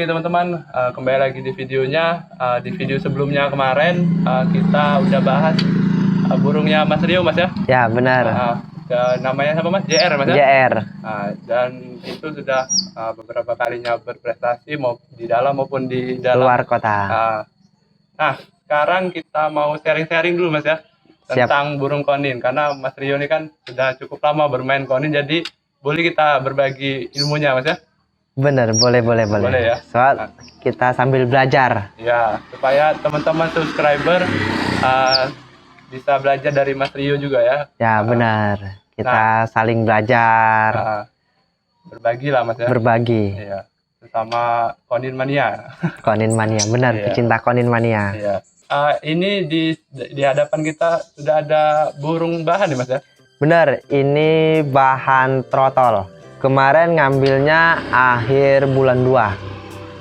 Oke teman-teman, kembali lagi di videonya. Di video sebelumnya kemarin kita udah bahas burungnya Mas Rio, Mas ya? Ya benar. Namanya siapa Mas? JR Mas ya? JR. Dan itu sudah beberapa kalinya berprestasi mau di dalam maupun di dalam Luar kota. Nah, sekarang kita mau sharing-sharing dulu Mas ya, tentang burung konin. Karena Mas Rio ini kan sudah cukup lama bermain konin, jadi boleh kita berbagi ilmunya Mas ya? Bener, boleh. Boleh ya. Soal kita sambil belajar. Ya, supaya teman-teman subscriber bisa belajar dari Mas Rio juga ya. Ya benar. Kita saling belajar. Berbagi lah Mas ya. Berbagi. Iya. Sesama konin mania. Konin mania, benar. Iya. Pecinta konin mania. Iya. Ini di hadapan kita sudah ada burung bahan nih Mas ya. Benar, ini bahan trotol. Kemarin ngambilnya akhir bulan 2.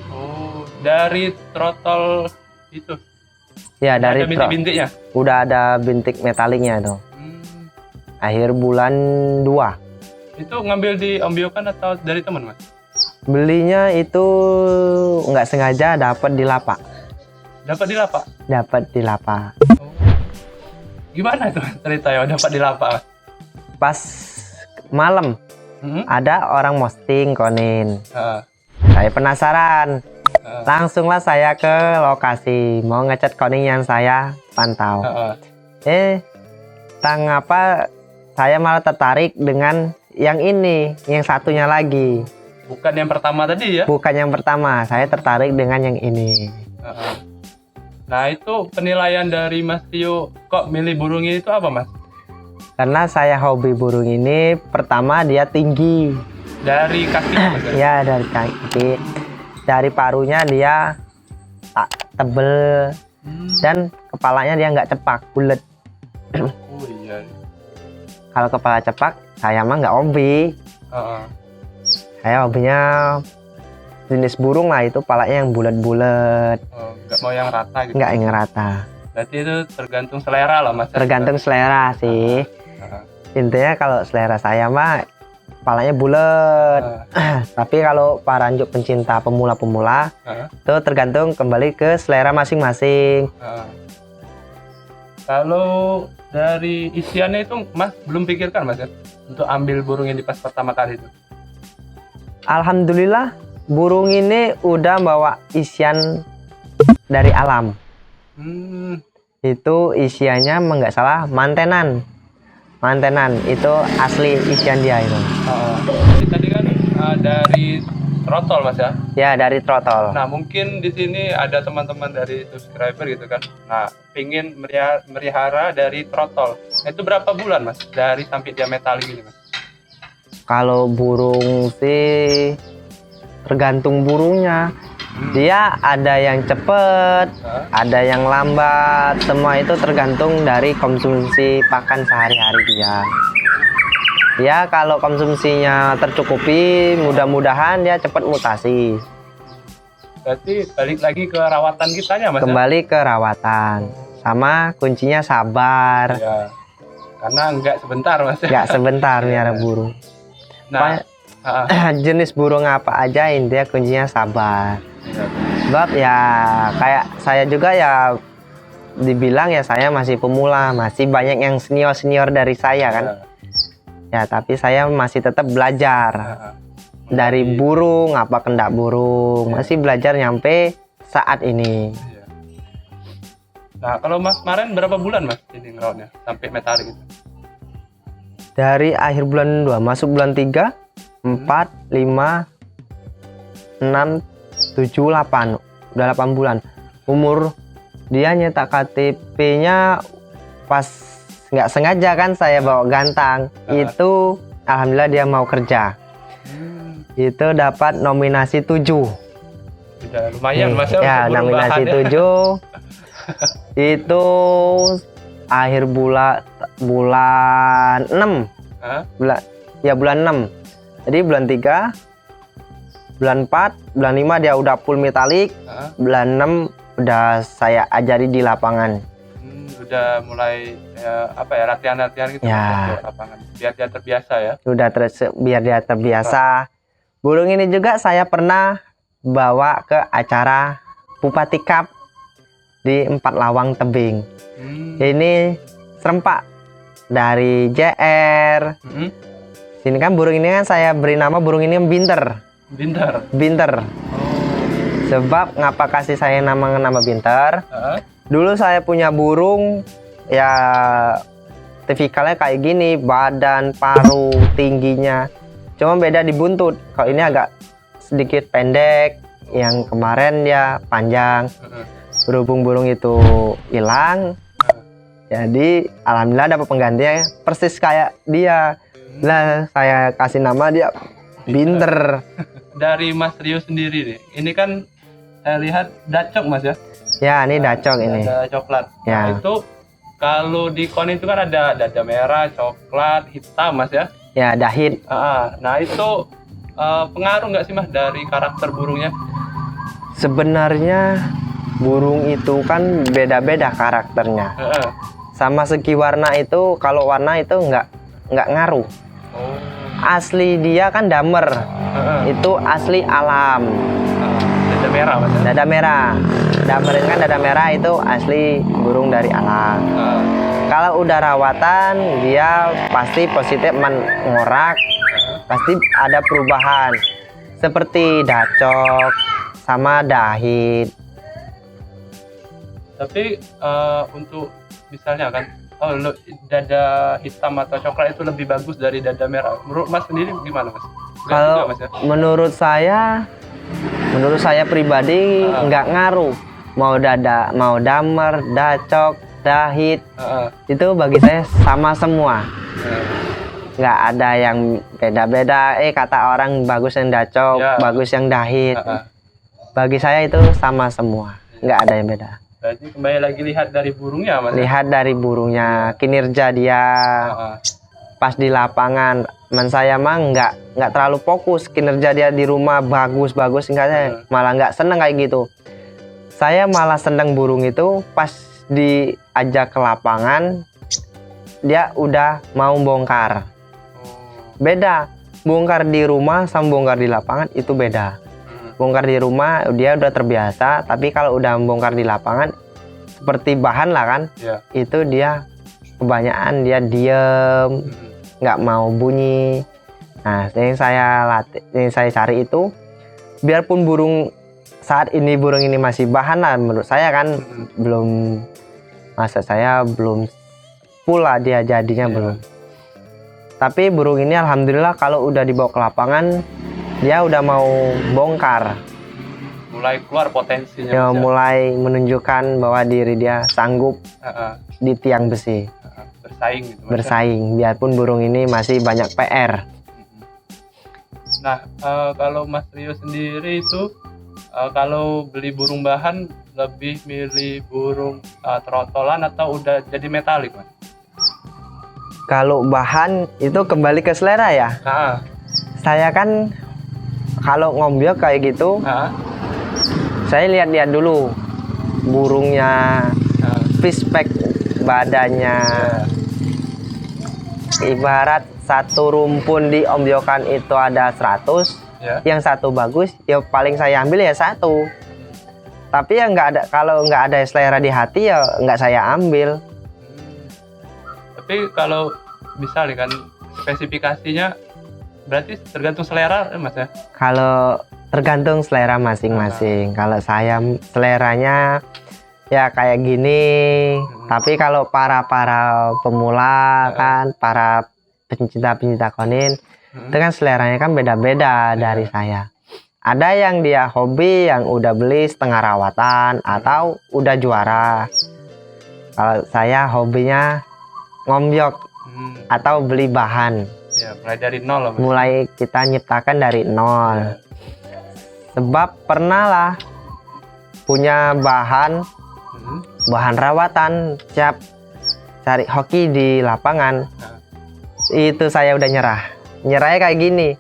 Oh, dari trotol itu. Ya, dari ada bintik-bintiknya. Udah ada bintik metaliknya tuh. Akhir bulan 2. Itu ngambil di Om Biokan atau dari teman Mas? Belinya itu nggak sengaja dapat di lapak. Dapat di lapak? Dapat di lapak. Oh. Gimana itu ceritanya dapat di lapak Mas? Pas malam ada orang posting konin. Saya penasaran. Langsunglah saya ke lokasi mau ngecat konin yang saya pantau. Apa saya malah tertarik dengan yang ini, yang satunya lagi. Bukan yang pertama tadi ya? Bukan yang pertama, saya tertarik dengan yang ini. Nah itu penilaian dari Mas Tio kok milih burung ini itu apa Mas? Karena saya hobi burung ini, pertama dia tinggi. Dari kaki Mas? Ya dari kaki. Dari parunya dia tebel. Dan kepalanya dia nggak cepak, bulat. Oh iya. Kalau kepala cepak, saya mah nggak hobi. Saya hobinya jenis burung lah, itu palanya yang bulat-bulat. Nggak mau yang rata gitu? Nggak yang rata. Berarti itu tergantung selera lah Mas? Tergantung selera sih. Intinya kalau selera saya mah palanya bulat. Tapi kalau para anjuk pencinta pemula-pemula itu tergantung kembali ke selera masing-masing. Kalau dari isiannya itu Mas belum pikirkan Mas ya untuk ambil burung ini pas pertama kali itu? Alhamdulillah burung ini udah bawa isian dari alam. Itu isiannya nggak salah mantenan itu asli isian dia itu. Tadi kan dari trotol Mas ya? Ya dari trotol. Nah mungkin di sini ada teman-teman dari subscriber gitu kan. Nah pingin melihara dari trotol. Itu berapa bulan Mas dari sampai dia metalik ini Mas? Kalau burung sih tergantung burungnya. Dia ada yang cepet, ada yang lambat. Semua itu tergantung dari konsumsi pakan sehari-hari dia. Ya kalau konsumsinya tercukupi, mudah-mudahan dia cepat mutasi. Berarti balik lagi ke rawatan kitanya Mas? Kembali ke rawatan. Sama kuncinya sabar. Ya. Karena nggak sebentar Mas. Nggak sebentar miara burung. Nah, jenis burung apa aja intinya kuncinya sabar. Sebab ya kayak saya juga ya dibilang ya saya masih pemula, masih banyak yang senior dari saya kan. Ya tapi saya masih tetap belajar dari burung, apa kendak burung, masih belajar nyampe saat ini. Nah kalau Mas kemarin berapa bulan Mas ini ngerawatnya sampai metalik itu? Dari akhir bulan 2 masuk bulan 3, 4, 5, 6, 7, 8. Udah 8 bulan. Umur dia nyetak KTP-nya pas nggak sengaja kan saya bawa gantang. Itu alhamdulillah dia mau kerja. Itu dapat nominasi 7. Udah lumayan Mas ya. Nominasi 7. Itu akhir bulan 6. Bulan 6. Jadi bulan 3, bulan 4, bulan 5 dia udah full metalik. Bulan 6 udah saya ajari di lapangan. Udah mulai latihan-latihan gitu ya. Di lapangan. Biar dia terbiasa ya. Biar dia terbiasa. Burung ini juga saya pernah bawa ke acara Bupati Cup di 4 Lawang Tebing. Ini serempak dari JR. Sini kan burung ini kan saya beri nama burung ini Binter. Binter. Sebab ngapa kasih saya nama Binter? Dulu saya punya burung ya tipikalnya kayak gini, badan, paruh, tingginya. Cuma beda di buntut. Kalau ini agak sedikit pendek, yang kemarin dia panjang. Berhubung burung itu hilang, jadi alhamdulillah dapat penggantinya persis kayak dia. Lah saya kasih nama dia Binter. Dari Mas Rio sendiri nih, ini kan saya lihat dacok Mas ya? Ya, ini dacok ini. Ada coklat. Ya. Nah, itu kalau di konin itu kan ada dada merah, coklat, hitam Mas ya? Ya, dahit. Nah itu pengaruh nggak sih Mas dari karakter burungnya? Sebenarnya burung itu kan beda-beda karakternya. Sama segi warna itu, kalau warna itu nggak ngaruh. Asli dia kan damer. Itu asli alam. Dada merah Mas ya? Dada merah. Damer itu kan dada merah itu asli burung dari alam. Kalau udah rawatan dia pasti positif mengorak, pasti ada perubahan seperti dacok sama dahit. Tapi untuk misalnya kan, dada hitam atau coklat itu lebih bagus dari dada merah. Menurut Mas sendiri gimana Mas? Kalau Mas, ya? menurut saya pribadi nggak ngaruh. Mau damer, dacok, dahit, itu bagi saya sama semua. Nggak ada yang beda-beda. Kata orang bagus yang dacok, bagus yang dahit. Bagi saya itu sama semua, nggak ada yang beda. Berarti kembali lagi lihat dari burungnya Mas? Lihat dari burungnya, kinerja dia pas di lapangan. Saya mah nggak terlalu fokus kinerja dia di rumah bagus-bagus, saya malah nggak seneng kayak gitu. Saya malah seneng burung itu pas diajak ke lapangan dia udah mau bongkar. Beda, bongkar di rumah sama bongkar di lapangan itu beda. Bongkar di rumah dia udah terbiasa, tapi kalau udah bongkar di lapangan seperti bahan lah kan, itu dia kebanyakan dia diem, nggak mau bunyi. Nah, yang saya cari itu, biarpun burung saat ini burung ini masih bahan lah menurut saya kan, belum, masa saya belum pula dia jadinya belum. Tapi burung ini alhamdulillah kalau udah dibawa ke lapangan dia udah mau bongkar, mulai keluar potensinya ya, mulai menunjukkan bahwa diri dia sanggup di tiang besi, bersaing gitu, bersaing biarpun burung ini masih banyak PR. Nah, kalau Mas Rio sendiri itu kalau beli burung bahan lebih milih burung trotolan atau udah jadi metalik Mas? Kalau bahan itu kembali ke selera ya. Saya kan kalau ngombyok kayak gitu, saya lihat-lihat dulu burungnya, fispek badannya. Ibarat satu rumpun di ombyokan itu ada 100, yang satu bagus, ya paling saya ambil ya satu. Tapi ya nggak ada, kalau nggak ada selera di hati ya nggak saya ambil. Tapi kalau misalnya kan spesifikasinya berarti tergantung selera Mas ya? Kalau tergantung selera masing-masing. Kalau saya seleranya ya kayak gini. Tapi kalau para pemula kan, para pencinta konin, itu kan seleranya kan beda-beda dari saya. Ada yang dia hobi, yang udah beli setengah rawatan atau udah juara. Kalau saya hobinya ngombyok atau beli bahan. Ya, mulai dari nol lah, mulai kita nyiptakan dari nol. Sebab pernah lah punya bahan rawatan, siap cari hoki di lapangan, itu saya udah nyerahnya kayak gini.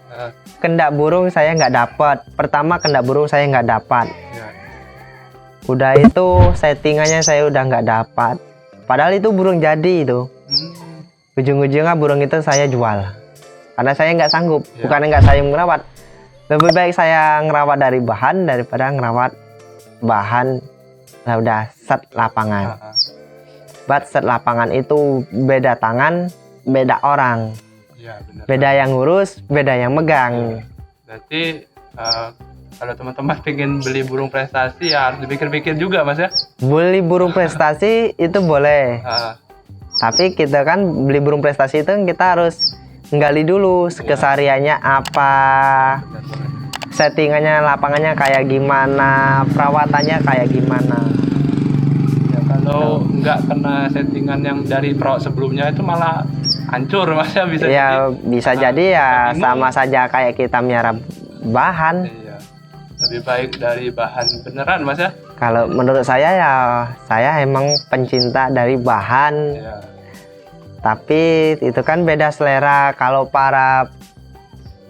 Kendak burung saya nggak dapat. Pertama kendak burung saya nggak dapat. Udah itu settingannya saya udah nggak dapat. Padahal itu burung jadi itu. Ujung-ujungnya burung itu saya jual. Karena saya nggak sanggup. Bukan nggak saya merawat. Lebih baik saya ngerawat dari bahan daripada ngerawat bahan lah udah set lapangan. Set lapangan itu beda tangan, beda orang. Ya, benar. Beda yang ngurus, beda yang megang. Berarti kalau teman-teman pengen beli burung prestasi ya harus dipikir-pikir juga Mas ya. Beli burung prestasi itu boleh. Tapi kita kan beli burung prestasi itu kita harus nggali dulu kesehariannya apa, settingannya lapangannya kayak gimana, perawatannya kayak gimana. Ya, kalau nggak kena settingan yang dari pro sebelumnya itu malah hancur Mas ya, bisa ya jadi. Bisa jadi ya sama saja kayak kita miara bahan. Iya. Lebih baik dari bahan beneran Mas ya. Kalau menurut saya ya saya emang pencinta dari bahan. Iya. Tapi itu kan beda selera. Kalau para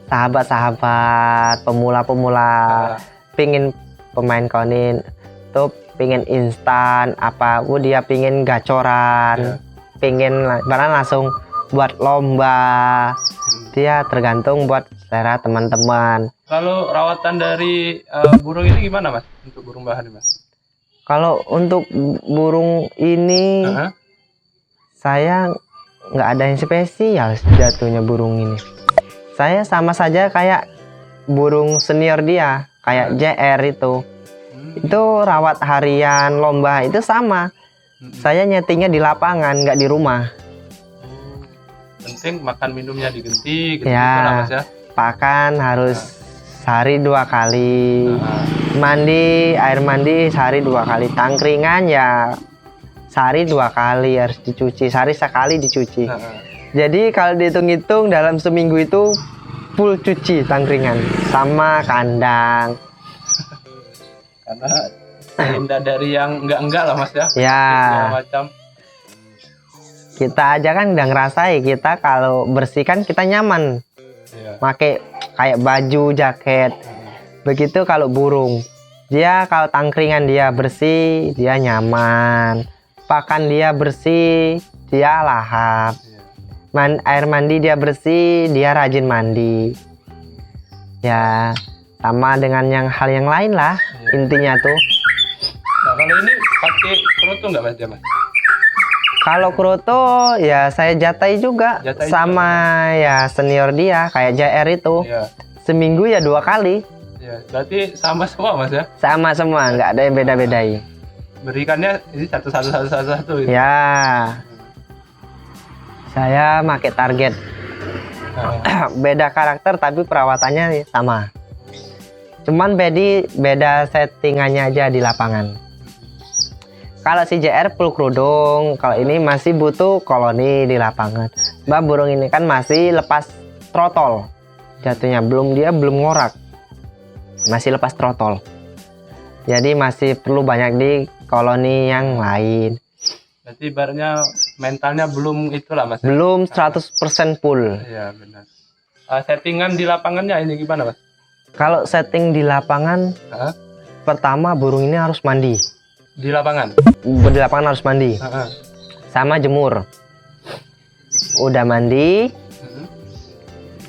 sahabat-sahabat pemula-pemula pingin pemain konin tuh pingin instan apa, dia pingin gacoran, pingin barang langsung buat lomba. Dia tergantung buat selera teman-teman. Kalau rawatan dari burung ini gimana Mas? Untuk burung bahan Mas? Kalau untuk burung ini saya nggak ada yang spesial jatuhnya burung ini. Saya sama saja kayak burung senior dia, kayak JR itu. Itu rawat harian, lomba itu sama. Saya nyetingnya di lapangan, nggak di rumah. Penting makan minumnya diganti gitu Ya, lah Mas ya. pakan harus sehari 2 kali. Mandi, air mandi sehari 2 kali. Tangkringan ya sehari 2 kali harus dicuci, sehari sekali dicuci. Jadi kalau dihitung-hitung dalam seminggu itu full cuci tangkringan sama kandang. Karena hindar dari yang enggak lah Mas ya. Ya. Segala macam. Kita aja kan udah ngerasain, kita kalau bersihkan kita nyaman. Pakai kayak baju, jaket. Begitu kalau burung. Dia kalau tangkringan dia bersih, dia nyaman. Pakan dia bersih, dia lahap. Air mandi dia bersih, dia rajin mandi. Ya, sama dengan hal yang lain lah. Intinya tuh. Nah, kalau ini pakai kroto nggak Mas Jamal? Kalau kroto ya saya jatai juga. Sama ya senior dia kayak JR itu. Seminggu ya 2 kali. Ya, berarti sama semua Mas ya? Sama semua, nggak ada yang beda-bedain. Berikannya ini satu. Ya. Saya pakai target. Beda karakter tapi perawatannya sama. Cuman beda settingannya aja di lapangan. Kalau si JR full kerudung, kalau ini masih butuh koloni di lapangan. Mbak burung ini kan masih lepas trotol. Jatuhnya dia belum ngorak. Masih lepas trotol. Jadi masih perlu banyak di koloni yang lain. Berarti ibaratnya mentalnya belum itulah Mas. Belum 100% full. Iya benar. Settingan di lapangannya ini gimana Mas? Kalau setting di lapangan, pertama burung ini harus mandi. Di lapangan? Di lapangan harus mandi. Sama jemur. Udah mandi,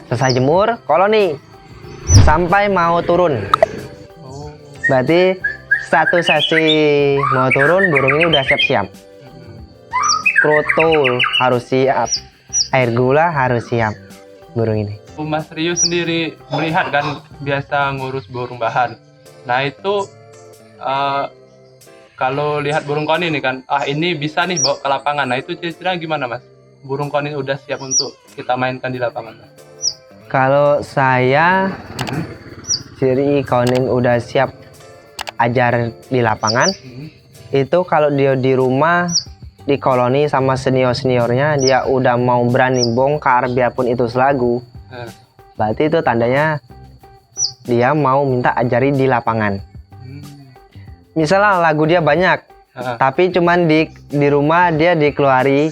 selesai jemur, koloni. Sampai mau turun. Berarti satu sesi mau turun, burung ini udah siap-siap. Kroto harus siap, air gula harus siap burung ini. Mas Rio sendiri melihat kan biasa ngurus burung bahan. Nah itu kalau lihat burung koni ini kan, ini bisa nih bawa ke lapangan. Nah itu ciri-cirinya gimana Mas? Burung koni udah siap untuk kita mainkan di lapangan. Kalau saya ciri konin udah siap ajar di lapangan, itu kalau dia di rumah di koloni sama senior-seniornya dia udah mau berani bongkar biarpun itu selagu, berarti itu tandanya dia mau minta ajari di lapangan. Misalnya lagu dia banyak, tapi cuman di rumah dia dikeluari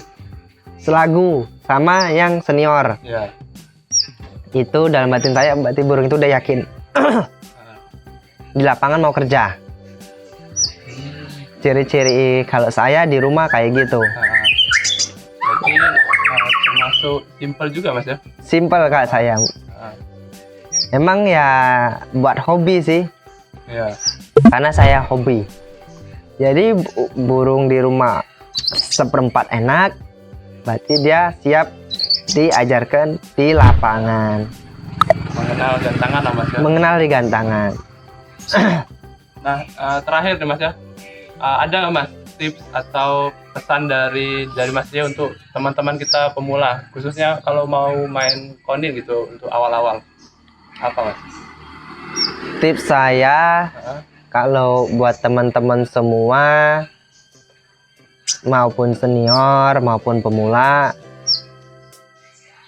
selagu sama yang senior. Itu dalam batin saya berarti burung itu udah yakin di lapangan mau kerja. Ciri-ciri kalau saya di rumah kayak gitu. Berarti termasuk simpel juga Mas ya? Simpel kak saya. Emang ya buat hobi sih, Ya. karena saya hobi. Jadi burung di rumah seperempat enak, berarti dia siap diajarkan di lapangan. Mengenal gantangan lah Mas ya. Mengenal di gantangan. Nah, terakhir nih Mas ya. Ada nggak Mas tips atau pesan dari Mas Rio untuk teman-teman kita pemula, khususnya kalau mau main konin gitu untuk awal-awal? Apa Mas? Tips saya kalau buat teman-teman semua maupun senior maupun pemula,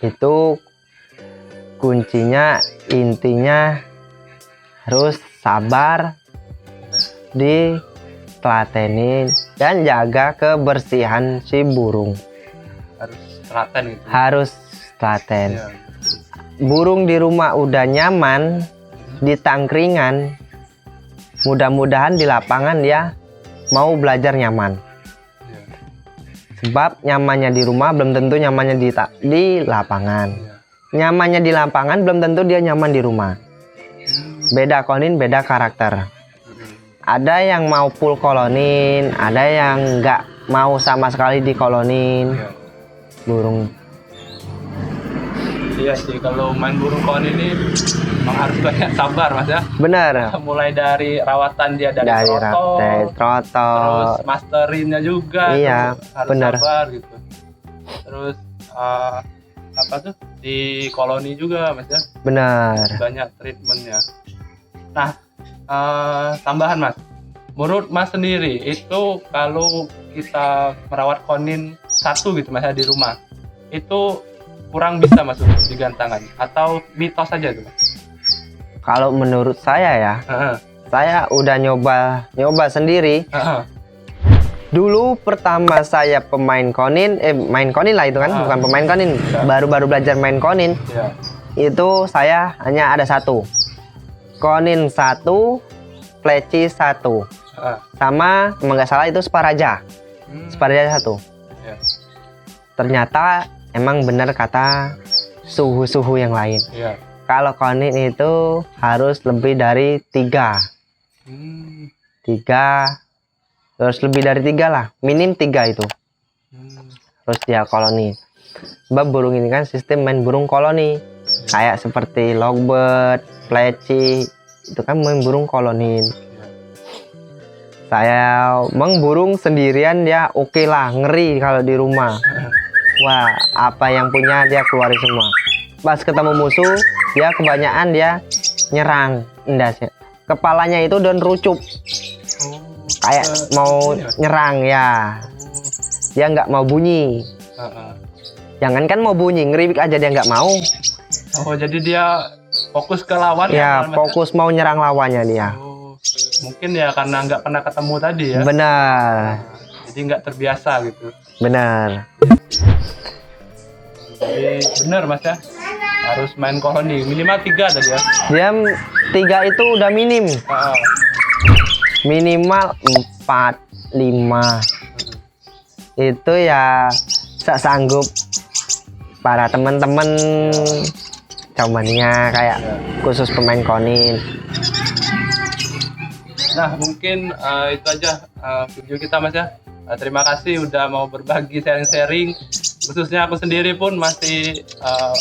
itu kuncinya intinya harus sabar, ditelatenin dan jaga kebersihan si burung. Harus telaten gitu. Harus telaten. Ya. Burung di rumah udah nyaman, di tangkringan, mudah-mudahan di lapangan dia mau belajar nyaman. Ya. Sebab nyamannya di rumah belum tentu nyamannya di lapangan. Ya. Nyamannya di lapangan belum tentu dia nyaman di rumah. Beda konin, beda karakter. Ada yang mau full kolonin, ada yang nggak mau sama sekali dikolonin. Ya. Burung. Iya sih, kalau main burung konin ini memang harus banyak sabar Mas ya. Bener. Mulai dari rawatan dia dari Trotol, terus masterinnya juga iya, tuh harus bener. sabar gitu. Terus apa tuh di koloni juga Mas ya, Bener. banyak treatmentnya. Nah, tambahan Mas, menurut Mas sendiri itu kalau kita merawat konin satu gitu Mas ya di rumah, itu kurang bisa masuk di gantangan atau mitos saja itu Mas? Kalau menurut saya ya, saya udah nyoba sendiri. Dulu pertama saya pemain konin, main konin lah itu kan, bukan pemain konin, baru-baru belajar main konin. Ya. Itu saya hanya ada satu, konin satu, pleci satu, sama emang nggak salah itu sparaja, sparaja satu. Ya. Ternyata emang benar kata suhu-suhu yang lain. Ya. Kalau konin itu harus lebih dari 3, terus lebih dari 3 lah, minim 3 itu. Terus dia koloni. Sebab burung ini kan sistem main burung koloni, kayak seperti lovebird, pleci, itu kan main burung kolonin. Saya emang burung sendirian dia oke lah, ngeri kalau di rumah. Wah, apa yang punya dia keluarin semua. Pas ketemu musuh, dia kebanyakan dia nyerang, enggak sih. Kepalanya itu dan rucup, kayak mau nyerang ya. Dia nggak mau bunyi. Jangan kan mau bunyi, ngeribik aja dia nggak mau. Oh, jadi dia fokus ke lawan ya? Fokus mau nyerang lawannya dia. Oh, mungkin ya karena nggak pernah ketemu tadi ya. Benar. Jadi nggak terbiasa gitu. Benar. Jadi benar Mas ya, harus main koloni minimal 3 tadi ya. Dia 3 itu udah minim. Minimal 4, 5. Itu ya sanggup para teman-teman zamannya kayak khusus pemain konin. Nah, mungkin itu aja video kita Mas ya. Terima kasih udah mau berbagi sharing-sharing. Khususnya aku sendiri pun masih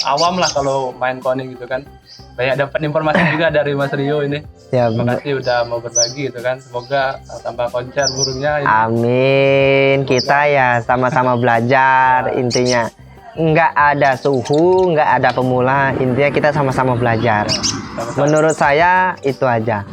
awam lah kalau main konin gitu kan. Banyak dapat informasi juga dari Mas Rio ini. Ya, terima kasih udah mau berbagi gitu kan. Semoga tambah konser burungnya ini. Amin. Kita ya sama-sama belajar intinya. Nggak ada suhu, nggak ada pemula, intinya kita sama-sama belajar. Menurut saya itu aja.